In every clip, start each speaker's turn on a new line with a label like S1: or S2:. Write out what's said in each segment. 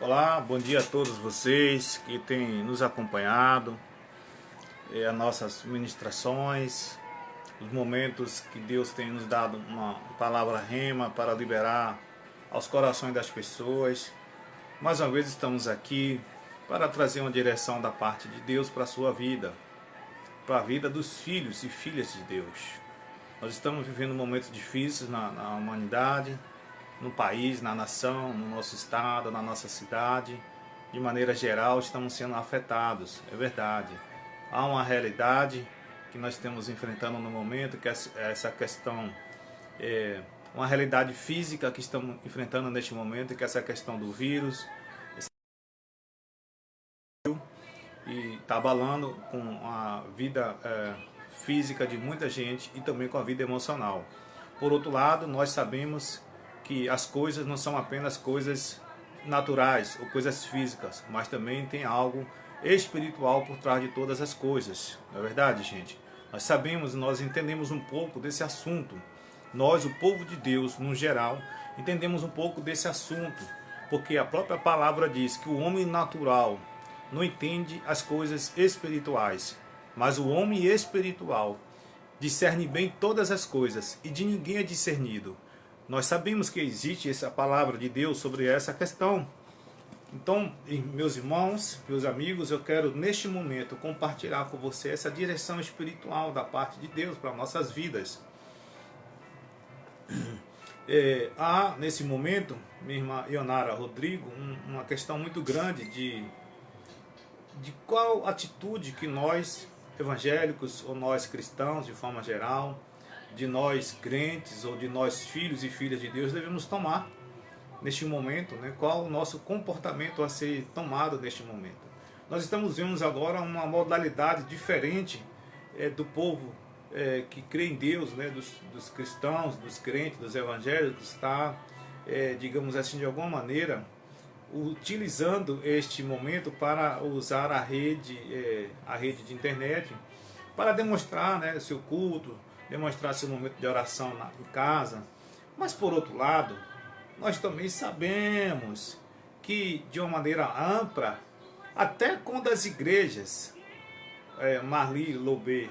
S1: Olá, bom dia a todos vocês que têm nos acompanhado, as nossas ministrações, os momentos que Deus tem nos dado uma palavra rema para liberar aos corações das pessoas. Mais uma vez estamos aqui para trazer uma direção da parte de Deus para a sua vida, para a vida dos filhos e filhas de Deus. Nós estamos vivendo momentos difíceis na humanidade, no país, na nação, no nosso estado, na nossa cidade. De maneira geral, estamos sendo afetados, é verdade. Há uma realidade que nós estamos enfrentando no momento, que é essa questão, uma realidade física que estamos enfrentando neste momento, que é essa questão do vírus, e está abalando com a vida física de muita gente e também com a vida emocional. Por outro lado, nós sabemos que as coisas não são apenas coisas naturais ou coisas físicas, mas também tem algo espiritual por trás de todas as coisas. Não é verdade, gente? Nós sabemos, nós entendemos um pouco desse assunto. Nós, o povo de Deus, no geral, entendemos um pouco desse assunto, porque a própria palavra diz que o homem natural não entende as coisas espirituais, mas o homem espiritual discerne bem todas as coisas e de ninguém é discernido. Nós sabemos que existe essa palavra de Deus sobre essa questão. Então, meus irmãos, meus amigos, eu quero neste momento compartilhar com você essa direção espiritual da parte de Deus para nossas vidas. Há nesse momento, minha irmã Ionara Rodrigo, uma questão muito grande de qual atitude que nós evangélicos ou nós cristãos de forma geral, de nós crentes ou de nós filhos e filhas de Deus devemos tomar neste momento, né? Qual o nosso comportamento a ser tomado neste momento. Nós estamos vendo agora uma modalidade diferente do povo que crê em Deus, né? dos cristãos, dos crentes, dos evangélicos, está, digamos assim, de alguma maneira, utilizando este momento para usar a rede de internet para demonstrar, né, seu culto, demonstrar seu momento de oração em casa. Mas por outro lado, nós também sabemos que de uma maneira ampla, até quando as igrejas, Marli Lobé,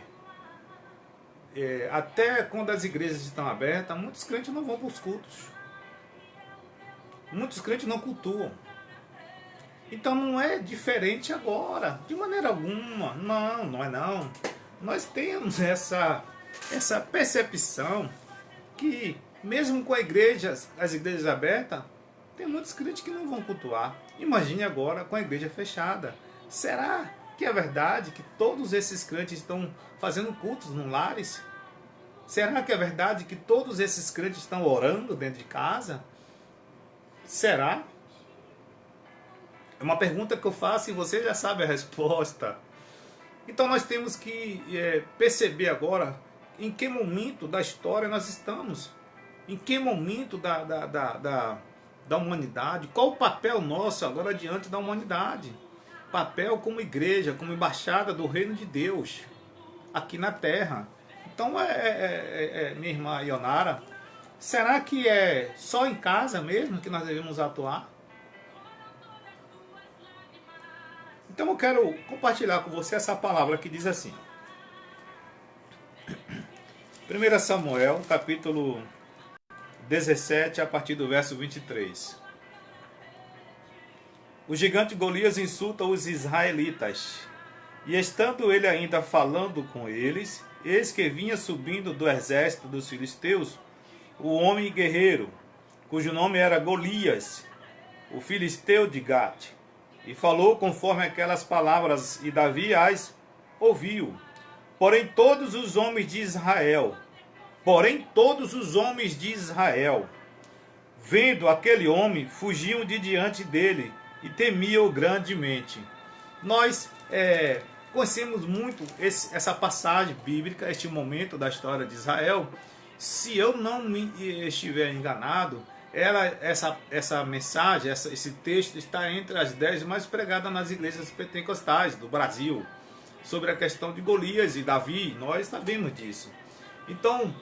S1: até quando as igrejas estão abertas, muitos crentes não vão para os cultos. Muitos crentes não cultuam. Então não é diferente agora, de maneira alguma. Não, não é não. Nós temos essa percepção que mesmo com as igrejas abertas, tem muitos crentes que não vão cultuar. Imagine agora com a igreja fechada. Será que é verdade que todos esses crentes estão fazendo cultos nos lares? Será que é verdade que todos esses crentes estão orando dentro de casa? Será? É uma pergunta que eu faço e você já sabe a resposta. Então nós temos que perceber agora em que momento da história nós estamos. Em que momento da humanidade. Qual o papel nosso agora diante da humanidade. Papel como igreja, como embaixada do reino de Deus. Aqui na terra. Então minha irmã Ionara, será que é só em casa mesmo que nós devemos atuar? Então eu quero compartilhar com você essa palavra que diz assim. 1 Samuel, capítulo 17, a partir do verso 23. O gigante Golias insulta os israelitas. E estando ele ainda falando com eles, eis que vinha subindo do exército dos filisteus o homem guerreiro, cujo nome era Golias, o filisteu de Gate. E falou conforme aquelas palavras, e Davi as ouviu. Porém todos os homens de Israel, vendo aquele homem, fugiam de diante dele e temiam grandemente. Nós conhecemos muito essa passagem bíblica, este momento da história de Israel. Se eu não me estiver enganado, essa mensagem, esse texto está entre as 10 mais pregadas nas igrejas pentecostais do Brasil, sobre a questão de Golias e Davi. Nós sabemos disso. Então,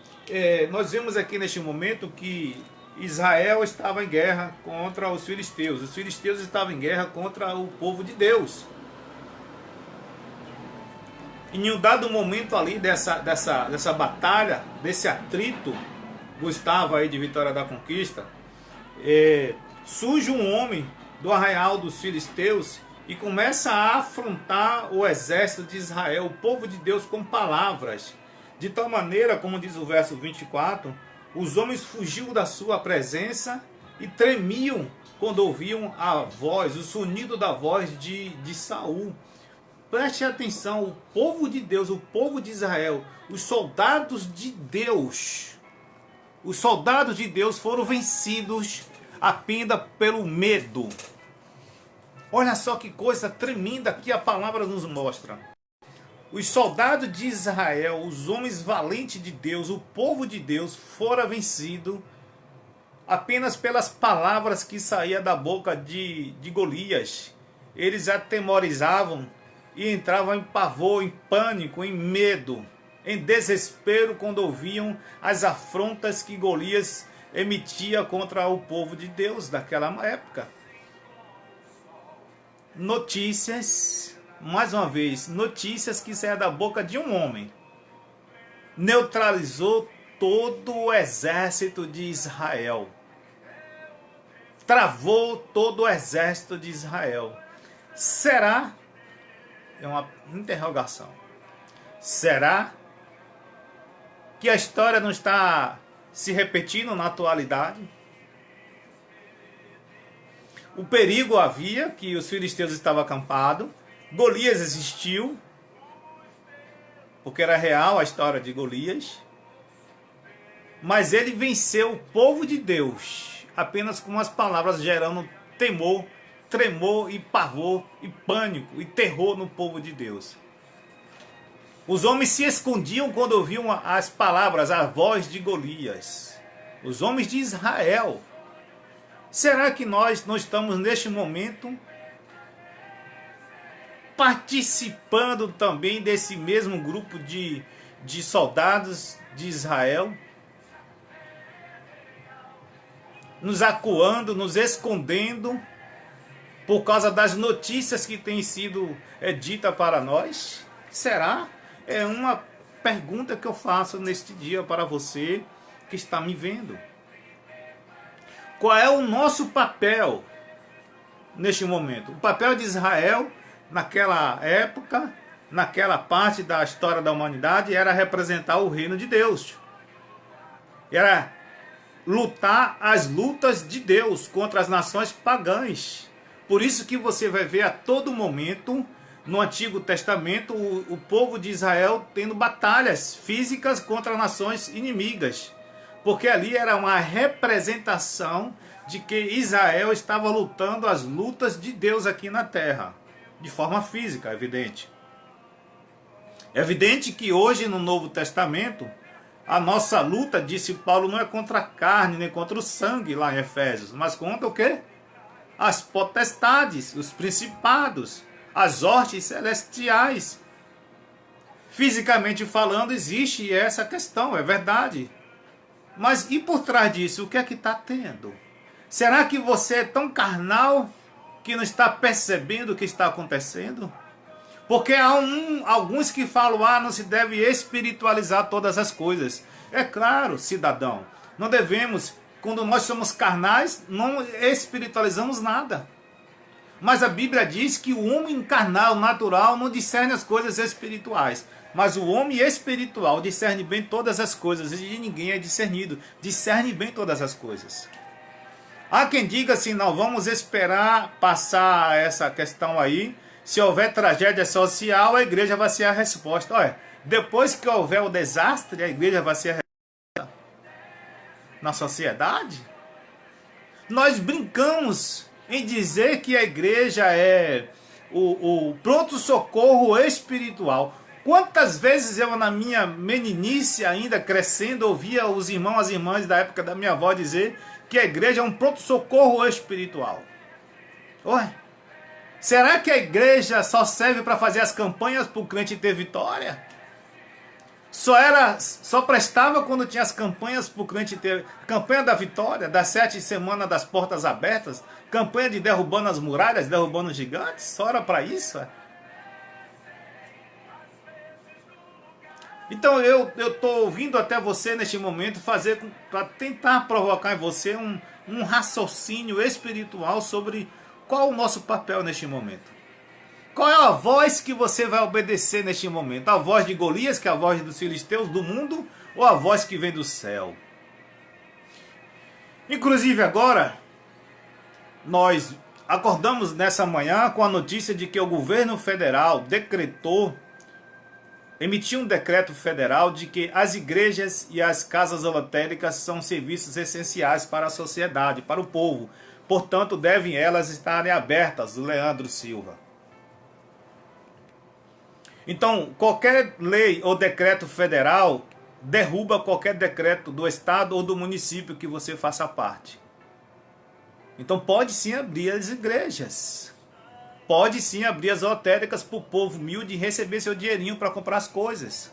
S1: nós vemos aqui neste momento que Israel estava em guerra contra os filisteus estavam em guerra contra o povo de Deus. E em um dado momento ali dessa batalha, desse atrito, Gustavo aí de Vitória da Conquista, surge um homem do arraial dos filisteus e começa a afrontar o exército de Israel, o povo de Deus, com palavras. De tal maneira, como diz o verso 24, os homens fugiam da sua presença e tremiam quando ouviam a voz, o sonido da voz de Saul. Preste atenção, o povo de Deus, o povo de Israel, os soldados de Deus foram vencidos apenas pelo medo. Olha só que coisa tremenda que a palavra nos mostra. Os soldados de Israel, os homens valentes de Deus, o povo de Deus, foram vencidos apenas pelas palavras que saíam da boca de Golias. Eles atemorizavam e entravam em pavor, em pânico, em medo, em desespero quando ouviam as afrontas que Golias emitia contra o povo de Deus daquela época. Notícias, mais uma vez, notícias que saíam da boca de um homem, neutralizou todo o exército de Israel. Travou todo o exército de Israel. Será? É uma interrogação. Será que a história não está se repetindo na atualidade? O perigo havia, que os filisteus estavam acampados, Golias existiu, porque era real a história de Golias, mas ele venceu o povo de Deus apenas com as palavras, gerando temor, tremor e pavor e pânico e terror no povo de Deus. Os homens se escondiam quando ouviam as palavras, a voz de Golias. Os homens de Israel. Será que nós não estamos neste momento participando também desse mesmo grupo de soldados de Israel? Nos acuando, nos escondendo por causa das notícias que têm sido ditas para nós? Será? É uma pergunta que eu faço neste dia para você que está me vendo. Qual é o nosso papel neste momento? O papel de Israel naquela época, naquela parte da história da humanidade, era representar o reino de Deus. Era lutar as lutas de Deus contra as nações pagãs. Por isso que você vai ver a todo momento no Antigo Testamento o povo de Israel tendo batalhas físicas contra nações inimigas. Porque ali era uma representação de que Israel estava lutando as lutas de Deus aqui na terra. De forma física, evidente. É evidente que hoje no Novo Testamento, a nossa luta, disse Paulo, não é contra a carne, nem contra o sangue lá em Efésios, mas contra o quê? As potestades, os principados, as hostes celestiais. Fisicamente falando, existe essa questão, é verdade. Mas e por trás disso, o que é que está tendo? Será que você é tão carnal que não está percebendo o que está acontecendo? Porque há alguns que falam, não se deve espiritualizar todas as coisas. É claro, cidadão, não devemos, quando nós somos carnais, não espiritualizamos nada. Mas a Bíblia diz que o homem carnal, natural, não discerne as coisas espirituais. Mas o homem espiritual discerne bem todas as coisas, e ninguém é discernido. Discerne bem todas as coisas. Há quem diga assim, não, vamos esperar passar essa questão aí. Se houver tragédia social, a igreja vai ser a resposta. Olha, depois que houver o desastre, a igreja vai ser a resposta na sociedade. Nós brincamos em dizer que a igreja é o pronto-socorro espiritual. Quantas vezes eu, na minha meninice, ainda crescendo, ouvia os irmãos, as irmãs da época da minha avó dizer que a igreja é um pronto-socorro espiritual. Ué, será que a igreja só serve para fazer as campanhas para o crente ter vitória? Só prestava quando tinha as campanhas para o crente ter. Campanha da vitória, das 7 semanas das portas abertas, campanha de derrubando as muralhas, derrubando os gigantes, só era para isso. Então eu estou vindo até você neste momento para tentar provocar em você um raciocínio espiritual sobre qual o nosso papel neste momento. Qual é a voz que você vai obedecer neste momento? A voz de Golias, que é a voz dos filisteus do mundo, ou a voz que vem do céu? Inclusive agora, nós acordamos nessa manhã com a notícia de que o governo federal emitiu um decreto federal de que as igrejas e as casas lotéricas são serviços essenciais para a sociedade, para o povo. Portanto, devem elas estarem abertas, Leandro Silva. Então, qualquer lei ou decreto federal derruba qualquer decreto do estado ou do município que você faça parte. Então, pode sim abrir as igrejas. Pode sim abrir as lotéricas para o povo humilde receber seu dinheirinho para comprar as coisas.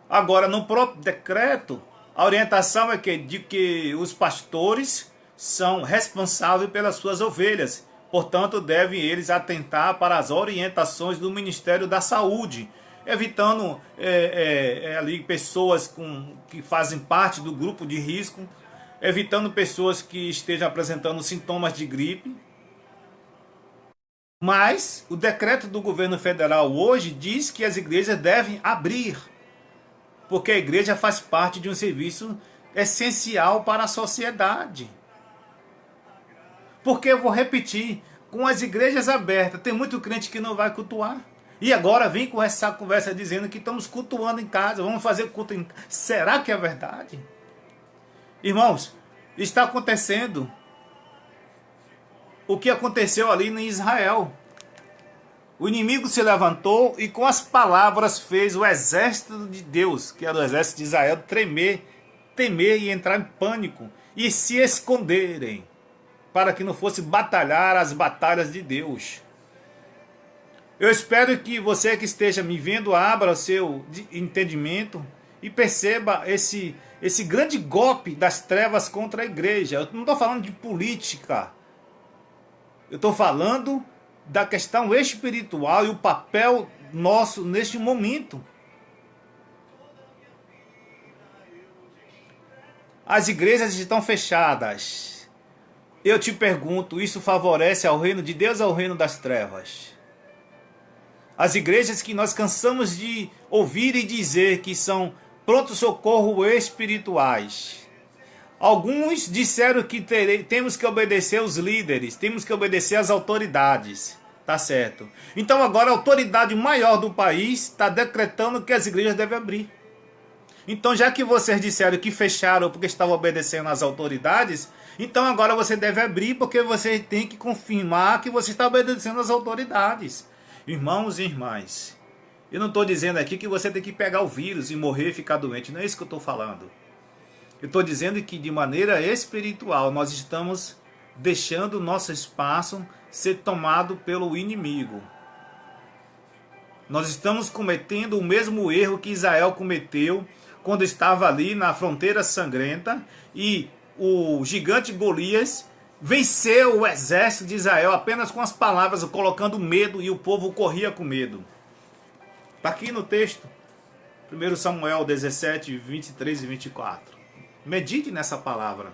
S1: Agora, no próprio decreto, a orientação é de que os pastores são responsáveis pelas suas ovelhas. Portanto, devem eles atentar para as orientações do Ministério da Saúde, evitando ali pessoas que fazem parte do grupo de risco, evitando pessoas que estejam apresentando sintomas de gripe. Mas o decreto do governo federal hoje diz que as igrejas devem abrir, porque a igreja faz parte de um serviço essencial para a sociedade. Porque eu vou repetir, com as igrejas abertas, tem muito crente que não vai cultuar. E agora vem com essa conversa dizendo que estamos cultuando em casa, vamos fazer culto em casa. Será que é verdade? Irmãos, está acontecendo o que aconteceu ali em Israel. O inimigo se levantou e com as palavras fez o exército de Deus, que era o exército de Israel, temer e entrar em pânico e se esconderem, para que não fosse batalhar as batalhas de Deus. Eu espero que você que esteja me vendo abra o seu entendimento e perceba esse grande golpe das trevas contra a igreja. Eu não estou falando de política. Eu estou falando da questão espiritual e o papel nosso neste momento. As igrejas estão fechadas. Eu te pergunto, isso favorece ao reino de Deus ou ao reino das trevas? As igrejas que nós cansamos de ouvir e dizer que são pronto-socorro espirituais. Alguns disseram que temos que obedecer os líderes, temos que obedecer as autoridades. Tá certo. Então agora a autoridade maior do país está decretando que as igrejas devem abrir. Então já que vocês disseram que fecharam porque estavam obedecendo às autoridades, então agora você deve abrir porque você tem que confirmar que você está obedecendo às autoridades. Irmãos e irmãs, eu não estou dizendo aqui que você tem que pegar o vírus e morrer e ficar doente, não é isso que eu estou falando. Eu estou dizendo que de maneira espiritual nós estamos deixando o nosso espaço ser tomado pelo inimigo. Nós estamos cometendo o mesmo erro que Israel cometeu quando estava ali na fronteira sangrenta e o gigante Golias venceu o exército de Israel apenas com as palavras, colocando medo, e o povo corria com medo. Está aqui no texto, 1 Samuel 17, 23 e 24. Medite nessa palavra.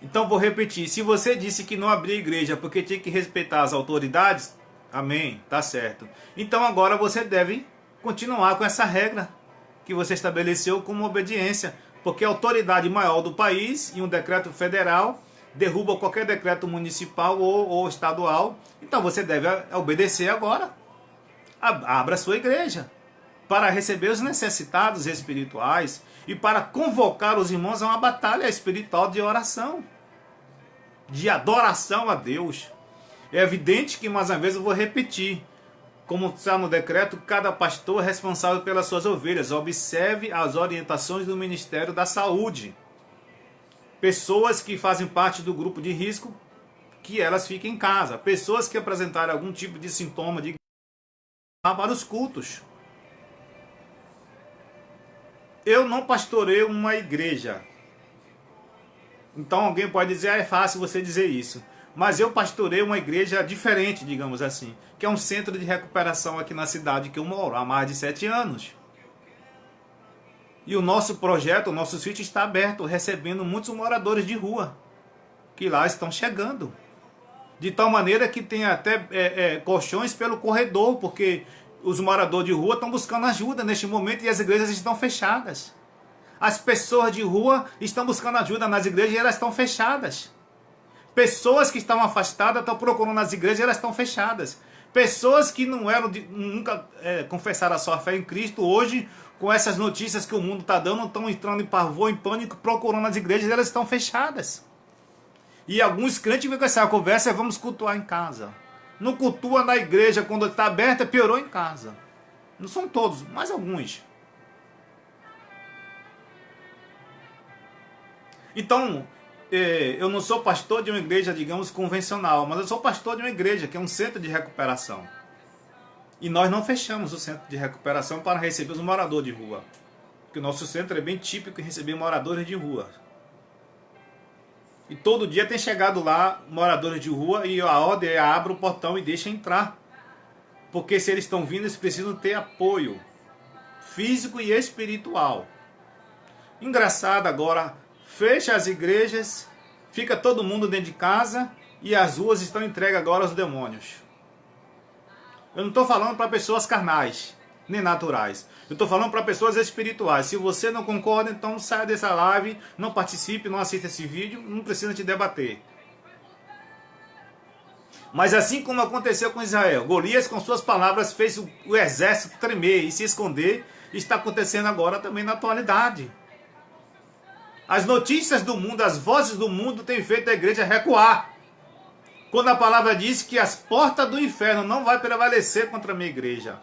S1: Então vou repetir, se você disse que não abria igreja porque tinha que respeitar as autoridades, amém, tá certo. Então agora você deve continuar com essa regra que você estabeleceu como obediência, porque a autoridade maior do país, em um decreto federal, derruba qualquer decreto municipal ou estadual, então você deve obedecer agora. Abra a sua igreja para receber os necessitados espirituais e para convocar os irmãos a uma batalha espiritual de oração, de adoração a Deus. É evidente que mais uma vez eu vou repetir, como está no decreto, cada pastor é responsável pelas suas ovelhas. Observe as orientações do Ministério da Saúde. Pessoas que fazem parte do grupo de risco, que elas fiquem em casa. Pessoas que apresentarem algum tipo de sintoma de para os cultos. Eu não pastorei uma igreja. Então alguém pode dizer, é fácil você dizer isso. Mas eu pastorei uma igreja diferente, digamos assim, que é um centro de recuperação aqui na cidade que eu moro há mais de 7 anos. E o nosso projeto, o nosso sítio está aberto, recebendo muitos moradores de rua, que lá estão chegando. De tal maneira que tem até colchões pelo corredor, porque os moradores de rua estão buscando ajuda neste momento e as igrejas estão fechadas. As pessoas de rua estão buscando ajuda nas igrejas e elas estão fechadas. Pessoas que estavam afastadas estão procurando nas igrejas e elas estão fechadas. Pessoas que não eram nunca confessaram a sua fé em Cristo, hoje, com essas notícias que o mundo está dando, estão entrando em pavor, em pânico, procurando as igrejas e elas estão fechadas. E alguns crentes vêm com essa conversa, vamos cultuar em casa. Não cultua na igreja quando está aberta, piorou em casa. Não são todos, mas alguns. Então, eu não sou pastor de uma igreja, digamos, convencional, mas eu sou pastor de uma igreja, que é um centro de recuperação. E nós não fechamos o centro de recuperação para receber os moradores de rua. Porque o nosso centro é bem típico em receber moradores de rua. E todo dia tem chegado lá moradores de rua e a ordem é abre o portão e deixa entrar. Porque se eles estão vindo, eles precisam ter apoio físico e espiritual. Engraçado agora, fecha as igrejas, fica todo mundo dentro de casa e as ruas estão entregues agora aos demônios. Eu não estou falando para pessoas carnais, nem naturais. Eu estou falando para pessoas espirituais. Se você não concorda, então saia dessa live, não participe, não assista esse vídeo, não precisa te debater. Mas assim como aconteceu com Israel, Golias com suas palavras fez o exército tremer e se esconder, está acontecendo agora também na atualidade. As notícias do mundo, as vozes do mundo têm feito a igreja recuar. Quando a palavra diz que as portas do inferno não vai prevalecer contra a minha igreja.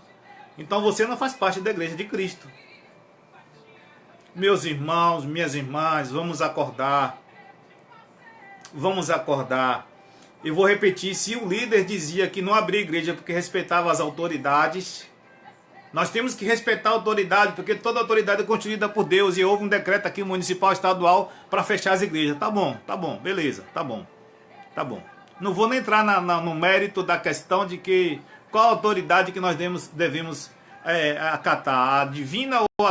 S1: Então você não faz parte da igreja de Cristo. Meus irmãos, minhas irmãs, vamos acordar. Vamos acordar. Eu vou repetir, se o líder dizia que não abria igreja porque respeitava as autoridades, nós temos que respeitar a autoridade, porque toda autoridade é constituída por Deus e houve um decreto aqui municipal, estadual, para fechar as igrejas. Tá bom, beleza, tá bom. Não vou nem entrar no mérito da questão de que qual autoridade que nós devemos acatar, a divina ou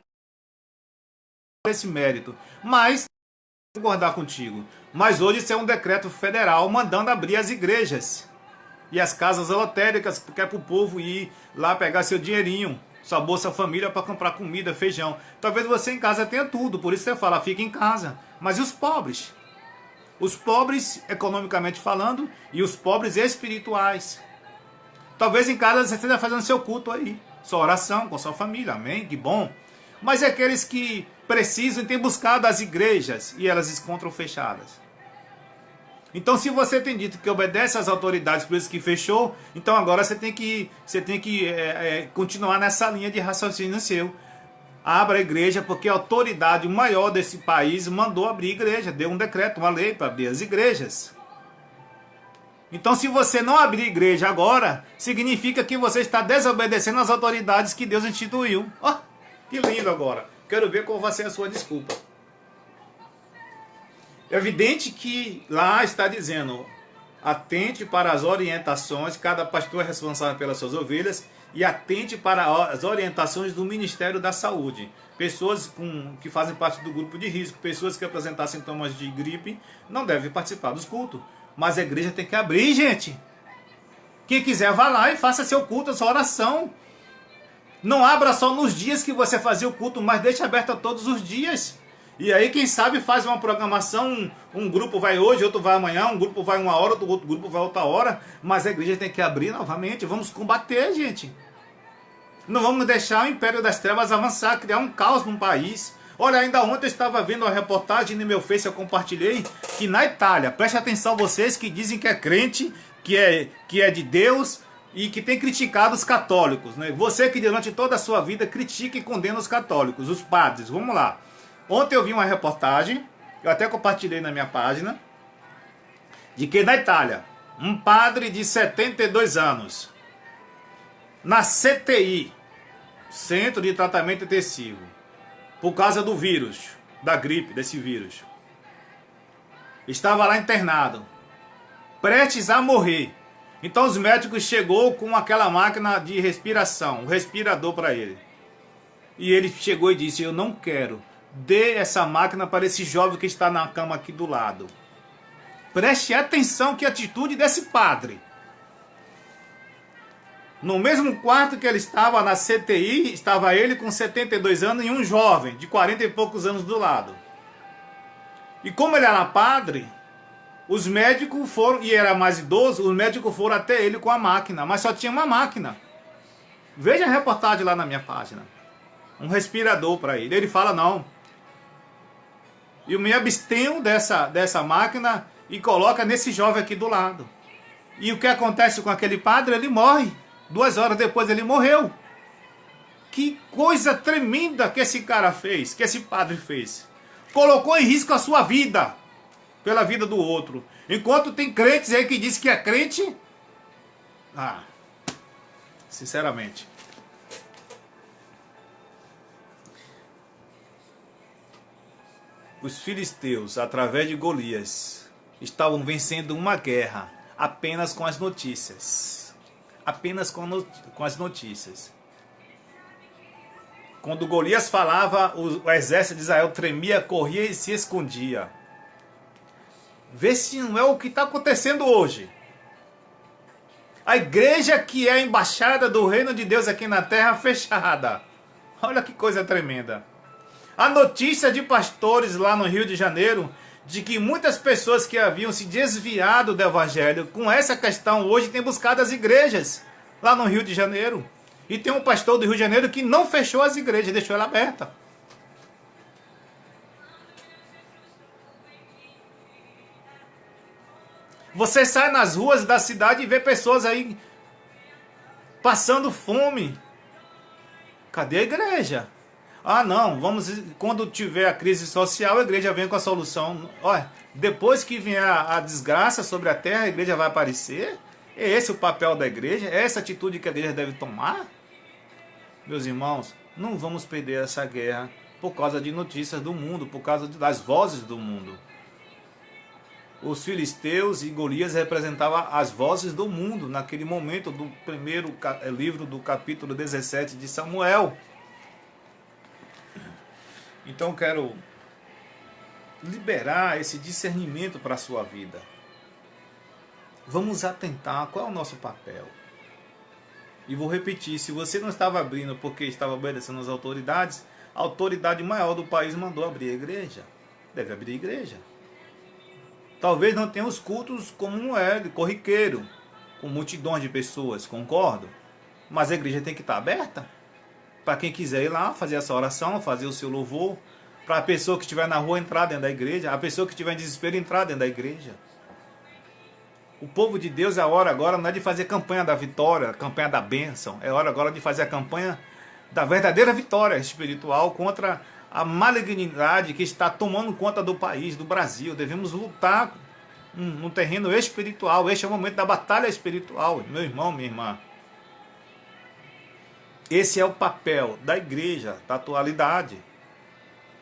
S1: esse mérito. Mas, vou concordar contigo, mas hoje isso é um decreto federal mandando abrir as igrejas e as casas lotéricas, porque é para o povo ir lá pegar seu dinheirinho, sua Bolsa Família para comprar comida, feijão. Talvez você em casa tenha tudo, por isso você fala, fica em casa. Mas e os pobres? Os pobres, economicamente falando, e os pobres espirituais. Talvez em casa você esteja fazendo seu culto aí, sua oração com sua família, amém? Que bom. Mas é aqueles que precisam e têm buscado as igrejas e elas se encontram fechadas. Então, se você tem dito que obedece às autoridades, por isso que fechou, então agora você tem que continuar nessa linha de raciocínio seu. Abra a igreja, porque a autoridade maior desse país mandou abrir igreja, deu um decreto, uma lei para abrir as igrejas. Então, se você não abrir igreja agora, significa que você está desobedecendo às autoridades que Deus instituiu. Ó, que lindo agora. Quero ver qual vai ser a sua desculpa. É evidente que lá está dizendo, atente para as orientações, cada pastor é responsável pelas suas ovelhas, e atente para as orientações do Ministério da Saúde. Pessoas que fazem parte do grupo de risco, pessoas que apresentar sintomas de gripe, não devem participar dos cultos. Mas a igreja tem que abrir, gente. Quem quiser, vá lá e faça seu culto, sua oração. Não abra só nos dias que você fazia o culto, mas deixe aberto todos os dias. E aí, quem sabe, faz uma programação, um grupo vai hoje, outro vai amanhã, um grupo vai uma hora, outro grupo vai outra hora, mas a igreja tem que abrir novamente, vamos combater, gente. Não vamos deixar o Império das Trevas avançar, criar um caos no país. Olha, ainda ontem eu estava vendo uma reportagem no meu Face, eu compartilhei, que na Itália, preste atenção vocês que dizem que é crente, que é de Deus e que tem criticado os católicos, né? Você que durante toda a sua vida critica e condena os católicos, os padres, vamos lá. Ontem eu vi uma reportagem, eu até compartilhei na minha página, de que na Itália, um padre de 72 anos na CTI, Centro de Tratamento Intensivo, por causa do vírus, da gripe, desse vírus. Estava lá internado, prestes a morrer. Então os médicos chegou com aquela máquina de respiração, um respirador para ele. E ele chegou e disse: eu não quero, dê essa máquina para esse jovem que está na cama aqui do lado. Preste atenção que atitude desse padre. No mesmo quarto que ele estava na CTI, estava ele com 72 anos e um jovem de 40 e poucos anos do lado. E como ele era padre, os médicos foram, e era mais idoso, os médicos foram até ele com a máquina, mas só tinha uma máquina. Veja a reportagem lá na minha página. Um respirador para ele. Ele fala: não, eu me abstenho dessa máquina e coloca nesse jovem aqui do lado. E o que acontece com aquele padre? Ele morre. 2 horas depois ele morreu. Que coisa tremenda que esse cara fez, que esse padre fez. Colocou em risco a sua vida pela vida do outro. Enquanto tem crentes aí que diz que é crente. Sinceramente. Os filisteus, através de Golias, estavam vencendo uma guerra apenas com as notícias. Apenas com as notícias. Quando Golias falava, o exército de Israel tremia, corria e se escondia. Vê se não é o que está acontecendo hoje. A igreja que é a embaixada do reino de Deus aqui na terra fechada. Olha que coisa tremenda. A notícia de pastores lá no Rio de Janeiro, de que muitas pessoas que haviam se desviado do evangelho com essa questão hoje têm buscado as igrejas lá no Rio de Janeiro. E tem um pastor do Rio de Janeiro que não fechou as igrejas, deixou ela aberta. Você sai nas ruas da cidade e vê pessoas aí passando fome. Cadê a igreja? Ah, não, quando tiver a crise social, a igreja vem com a solução. Olha, depois que vier a desgraça sobre a terra, a igreja vai aparecer? É esse o papel da igreja? É essa atitude que a igreja deve tomar? Meus irmãos, não vamos perder essa guerra por causa de notícias do mundo, por causa das vozes do mundo. Os filisteus e Golias representavam as vozes do mundo naquele momento do primeiro livro do capítulo 17 de Samuel. Então quero liberar esse discernimento para a sua vida. Vamos atentar qual é o nosso papel. E vou repetir, se você não estava abrindo porque estava obedecendo às autoridades, a autoridade maior do país mandou abrir a igreja. Deve abrir a igreja. Talvez não tenha os cultos como é, de corriqueiro, com multidões de pessoas, concordo. Mas a igreja tem que estar aberta. Para quem quiser ir lá, fazer essa oração, fazer o seu louvor. Para a pessoa que estiver na rua entrar dentro da igreja. A pessoa que estiver em desespero entrar dentro da igreja. O povo de Deus, é a hora agora não é de fazer campanha da vitória, campanha da bênção. É hora agora de fazer a campanha da verdadeira vitória espiritual contra a malignidade que está tomando conta do país, do Brasil. Devemos lutar no terreno espiritual. Este é o momento da batalha espiritual, meu irmão, minha irmã. Esse é o papel da igreja, da atualidade.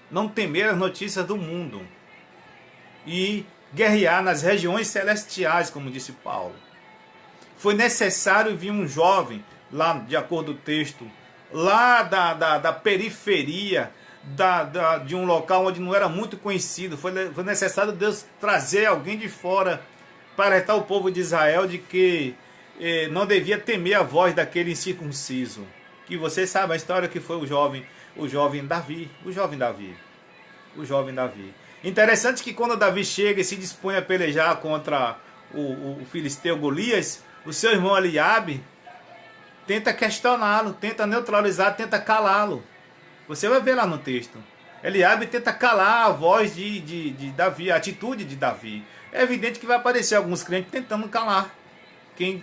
S1: Não temer as notícias do mundo. E guerrear nas regiões celestiais, como disse Paulo. Foi necessário vir um jovem, lá de acordo com o texto, lá da periferia, de um local onde não era muito conhecido. Foi necessário Deus trazer alguém de fora para alertar o povo de Israel de que não devia temer a voz daquele incircunciso. Que você sabe a história que foi o jovem Davi. Interessante que quando Davi chega e se dispõe a pelejar contra o filisteu Golias, o seu irmão Eliabe tenta questioná-lo, tenta neutralizar, tenta calá-lo. Você vai ver lá no texto. Eliabe tenta calar a voz de Davi, a atitude de Davi. É evidente que vai aparecer alguns crentes tentando calar quem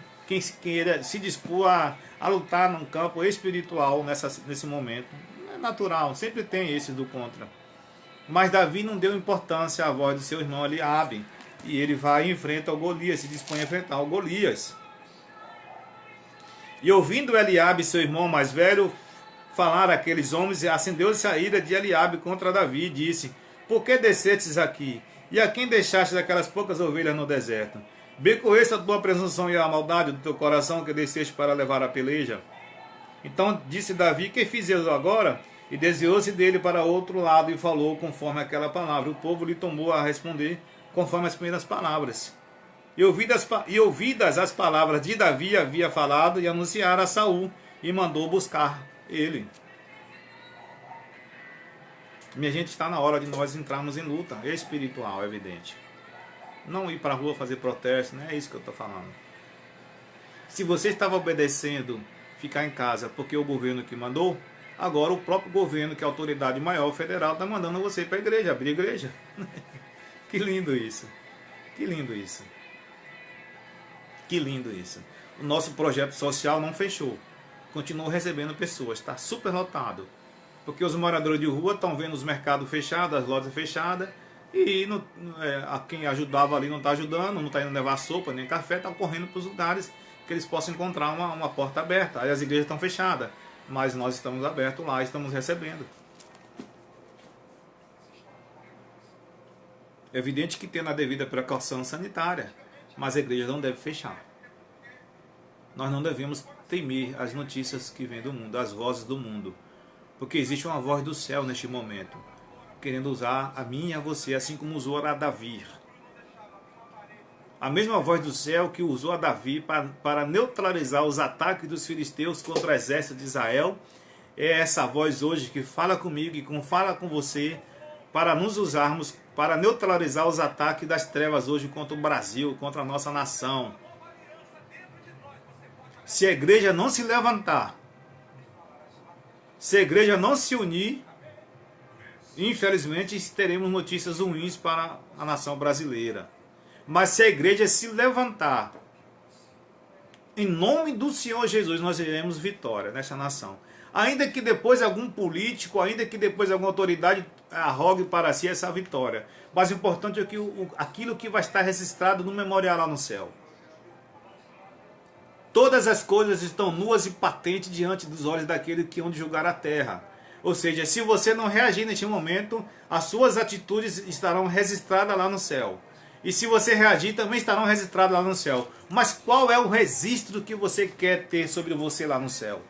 S1: se dispor a lutar num campo espiritual nesse momento. É natural, sempre tem esse do contra. Mas Davi não deu importância à voz do seu irmão Eliabe. E ele vai e enfrenta o Golias, se dispõe a enfrentar o Golias. E ouvindo Eliabe, seu irmão mais velho, falar aqueles homens, acendeu-se a ira de Eliabe contra Davi e disse: Por que descestes aqui? E a quem deixaste aquelas poucas ovelhas no deserto? Bem conheço a tua presunção e a maldade do teu coração que desceste para levar a peleja. Então disse Davi: Que fiz eu agora? E desviou-se dele para outro lado e falou conforme aquela palavra. O povo lhe tomou a responder conforme as primeiras palavras. E ouvidas as palavras de Davi havia falado, e anunciaram a Saul, e mandou buscar ele. Minha gente, está na hora de nós entrarmos em luta espiritual, é evidente. Não ir para a rua fazer protesto, não é isso que eu estou falando. Se você estava obedecendo ficar em casa porque o governo que mandou, agora o próprio governo, que é a autoridade maior federal, está mandando você para a igreja, abrir igreja. Que lindo isso. Que lindo isso. Que lindo isso. O nosso projeto social não fechou. Continua recebendo pessoas. Está super lotado. Porque os moradores de rua estão vendo os mercados fechados, as lojas fechadas. E a quem ajudava ali não está ajudando, não está indo levar sopa nem café, está correndo para os lugares que eles possam encontrar uma porta aberta. Aí as igrejas estão fechadas. Mas nós estamos abertos lá, estamos recebendo. É evidente que tendo a devida precaução sanitária, mas a igreja não deve fechar. Nós não devemos temer as notícias que vêm do mundo, as vozes do mundo. Porque existe uma voz do céu neste momento, querendo usar a mim e a você, assim como usou a Davi. A mesma voz do céu que usou a Davi para neutralizar os ataques dos filisteus contra o exército de Israel, é essa voz hoje que fala comigo e fala com você, para nos usarmos, para neutralizar os ataques das trevas hoje contra o Brasil, contra a nossa nação. Se a igreja não se levantar, se a igreja não se unir, infelizmente teremos notícias ruins para a nação brasileira. Mas se a igreja se levantar, em nome do Senhor Jesus, nós teremos vitória nessa nação. Ainda que depois algum político, ainda que depois alguma autoridade arrogue para si essa vitória. Mas o importante é que aquilo que vai estar registrado no memorial lá no céu. Todas as coisas estão nuas e patentes diante dos olhos daquele que hão de julgar a terra. Ou seja, se você não reagir neste momento, as suas atitudes estarão registradas lá no céu. E se você reagir, também estarão registradas lá no céu. Mas qual é o registro que você quer ter sobre você lá no céu?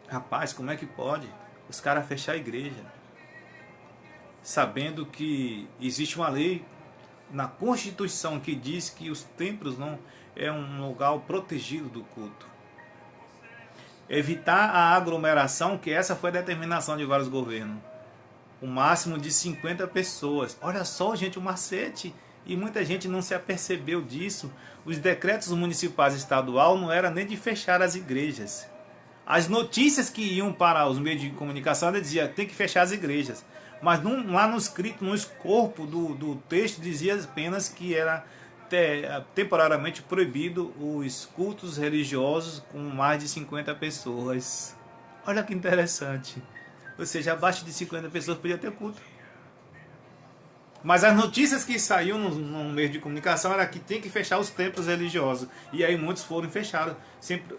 S1: Rapaz, como é que pode os caras fechar a igreja? Sabendo que existe uma lei na Constituição que diz que os templos não é um lugar protegido do culto. Evitar a aglomeração, que essa foi a determinação de vários governos. O máximo de 50 pessoas. Olha só, gente, o macete. E muita gente não se apercebeu disso. Os decretos municipais e estadual não era nem de fechar as igrejas. As notícias que iam para os meios de comunicação diziam que tem que fechar as igrejas. Mas lá no escrito, no escopo do texto, dizia apenas que era temporariamente proibido os cultos religiosos com mais de 50 pessoas. Olha que interessante. Ou seja, abaixo de 50 pessoas podia ter culto. Mas as notícias que saíam no meio de comunicação era que tem que fechar os templos religiosos. E aí muitos foram fechados, sempre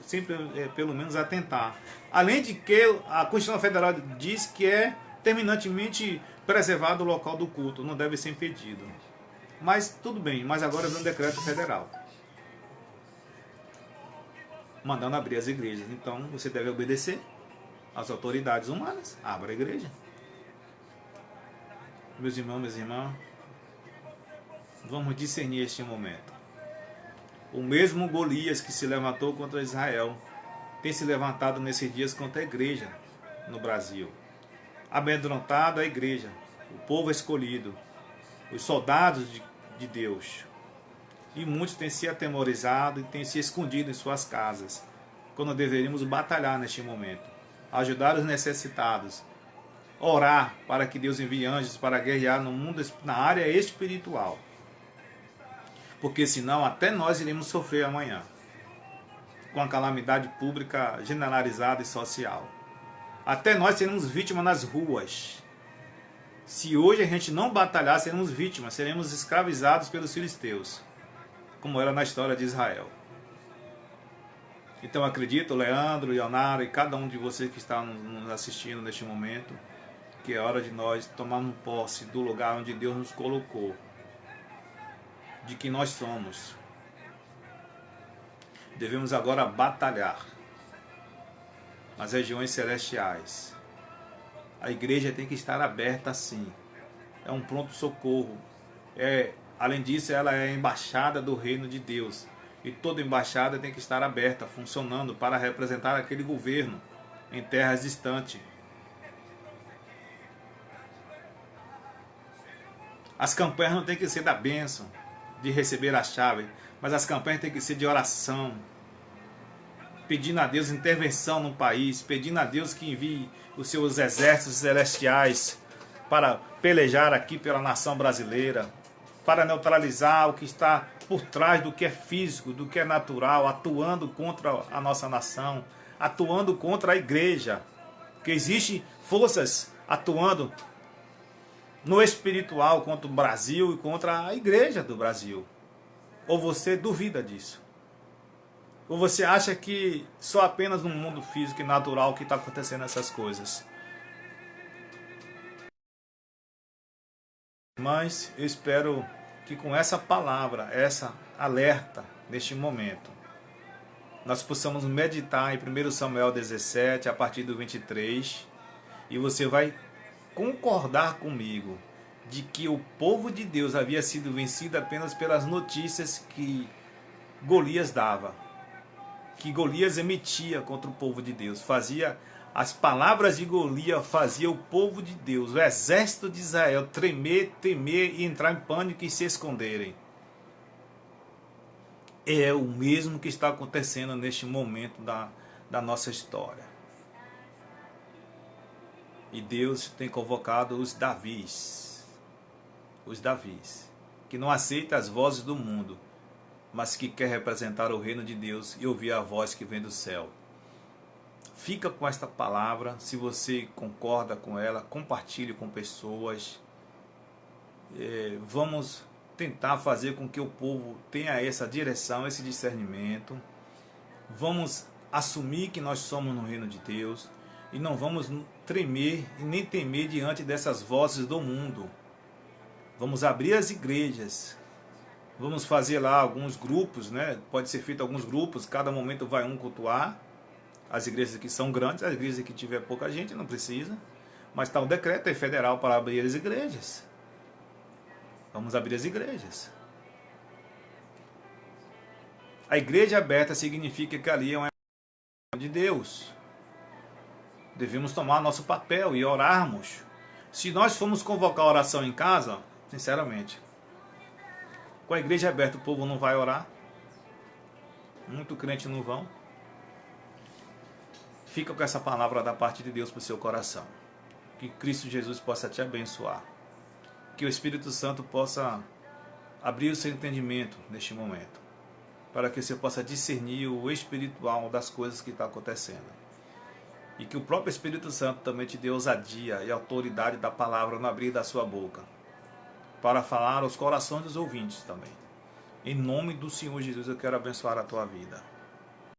S1: pelo menos a tentar. Além de que a Constituição Federal diz que é terminantemente preservado o local do culto, não deve ser impedido. Mas tudo bem, mas agora vem um decreto federal mandando abrir as igrejas. Então você deve obedecer às autoridades humanas. Abra a igreja. Meus irmãos, minhas irmãs, vamos discernir este momento. O mesmo Golias que se levantou contra Israel tem se levantado nesses dias contra a igreja no Brasil. Amedrontado a igreja, o povo escolhido, os soldados de Deus. E muitos têm se atemorizado e têm se escondido em suas casas, quando deveríamos batalhar neste momento, ajudar os necessitados, orar para que Deus envie anjos para guerrear no mundo, na área espiritual. Porque senão até nós iremos sofrer amanhã, com a calamidade pública generalizada e social. Até nós seremos vítimas nas ruas. Se hoje a gente não batalhar, seremos vítimas, seremos escravizados pelos filisteus. como era na história de Israel. Então acredito, Leandro, Leonardo e cada um de vocês que está nos assistindo neste momento, que é hora de nós tomarmos posse do lugar onde Deus nos colocou, de que nós somos. Devemos agora batalhar nas regiões celestiais. A igreja tem que estar aberta sim. É um pronto-socorro. Além disso, ela é a embaixada do reino de Deus. E toda embaixada tem que estar aberta, funcionando para representar aquele governo em terras distantes. As campanhas não tem que ser da bênção, de receber a chave, mas as campanhas tem que ser de oração, pedindo a Deus intervenção no país, pedindo a Deus que envie os seus exércitos celestiais para pelejar aqui pela nação brasileira, para neutralizar o que está por trás do que é físico, do que é natural, atuando contra a nossa nação, atuando contra a igreja, que existem forças atuando no espiritual contra o Brasil e contra a igreja do Brasil. Ou você duvida disso? Ou você acha que só apenas no mundo físico e natural que está acontecendo essas coisas? Mas eu espero que com essa palavra, essa alerta neste momento, nós possamos meditar em 1 Samuel 17, a partir do 23, e você vai concordar comigo de que o povo de Deus havia sido vencido apenas pelas notícias que Golias dava, que Golias emitia contra o povo de Deus. As palavras de Golias faziam o povo de Deus, o exército de Israel, tremer, temer e entrar em pânico e se esconderem. É o mesmo que está acontecendo neste momento da nossa história. E Deus tem convocado os Davis, que não aceitam as vozes do mundo, mas que quer representar o reino de Deus e ouvir a voz que vem do céu. Fica com esta palavra. Se você concorda com ela, compartilhe com pessoas. Vamos tentar fazer com que o povo tenha essa direção, esse discernimento. Vamos assumir que nós somos no reino de Deus e não vamos tremer e nem temer diante dessas vozes do mundo. Vamos abrir as igrejas. Vamos fazer lá alguns grupos, né? Pode ser feito alguns grupos, cada momento vai um cultuar. As igrejas que são grandes, as igrejas que tiver pouca gente não precisa. Mas está um decreto aí federal para abrir as igrejas. Vamos abrir as igrejas. A igreja aberta significa que ali é uma de Deus. Devemos tomar nosso papel e orarmos. Se nós formos convocar oração em casa, sinceramente, com a igreja aberta o povo não vai orar. Muito crente não vão. Fica com essa palavra da parte de Deus para o seu coração. Que Cristo Jesus possa te abençoar. Que o Espírito Santo possa abrir o seu entendimento neste momento, para que você possa discernir o espiritual das coisas que estão acontecendo. E que o próprio Espírito Santo também te dê ousadia e autoridade da palavra no abrir da sua boca, para falar aos corações dos ouvintes também. Em nome do Senhor Jesus eu quero abençoar a tua vida.